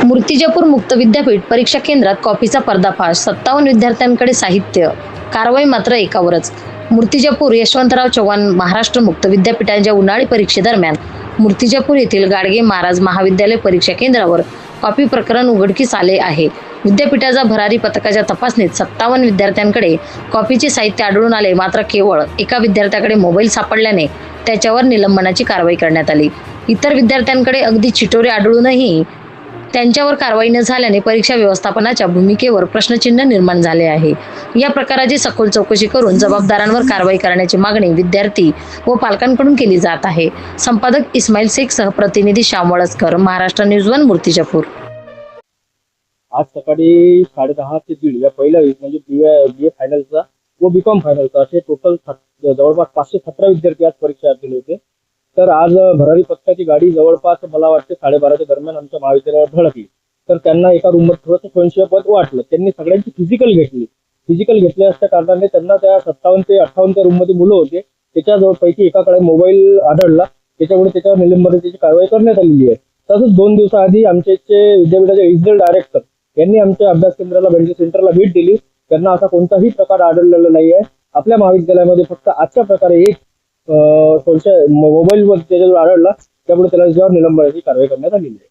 मूर्तिजापूर मुक्त विद्यापीठ परीक्षा केंद्रात कॉपीचा पर्दाफाश, 57 विद्यार्थ्यांकडे साहित्य, कारवाई मात्र एकावरच. मूर्तिजापूर यशवंतराव चव्हाण महाराष्ट्र मुक्त विद्यापीठाच्या उन्हाळी परीक्षेदरम्यान मूर्तिजापूर येथील गाडगे महाराज महाविद्यालय परीक्षा केंद्रावर कॉपी प्रकरण उघडकीस आले आहे. विद्यापीठाच्या भरारी पथकाच्या तपासणीत 57 विद्यार्थ्यांकडे कॉपीचे साहित्य आढळून आले, मात्र केवळ एका विद्यार्थ्याकडे मोबाईल सापडल्याने त्याच्यावर निलंबनाची कारवाई करण्यात आली. इतर विद्यार्थ्यांकडे अगदी चिटोरे आढळूनही त्यांच्यावर कारवाई न झाल्याने परीक्षा व्यवस्थापनाच्या भूमिकेवर प्रश्नचिन्ह निर्माण झाले आहे. या प्रकाराची सखोल चौकशी करून जबाबदारांवर कारवाई करण्याची मागणी विद्यार्थी व पालकांकडून केली जात आहे. संपादक इस्माईल शेखसह प्रतिनिधी श्याम वळसकर, महाराष्ट्र न्यूज 1, मूर्तिजापूर. आज सकाळी 10:30 ते 1:30 या पहिल्या म्हणजे BA फायनलचा व BCom फायनलचा असे टोटल जवळपास 517 विद्यार्थी आज परीक्षा दिले होते. तर आज भरारी पथकाची गाडी जवळपास मला वाटते 12:30च्या दरम्यान आमच्या महाविद्यालयावर धडकली. तर त्यांना एका रूममध्ये थोडंसं संशयास्पद वाटलं. त्यांनी सगळ्यांची फिजिकल घेतली. फिजिकल घेतल्या असल्या कारणाने त्यांना त्या 57 ते 58 रूममध्ये मुलं होते, त्याच्याजवळपैकी एकाकडे मोबाईल आढळला. त्याच्यामुळे त्याच्यावर निलंबनाची कारवाई करण्यात आलेली आहे. तसंच 2 दिवसाआधी आमचे विद्यापीठाचे रिजनल डायरेक्टर यांनी आमच्या अभ्यास केंद्राला सेंटरला भेट दिली. त्यांना असा कोणताही प्रकार आढळलेला नाही आहे. आपल्या महाविद्यालयामध्ये फक्त आजच्या प्रकारे एक मोबाईल वर त्याच्यावर आढळला, त्यामुळे त्याला निलंबनाची कारवाई करण्यात आलेली आहे.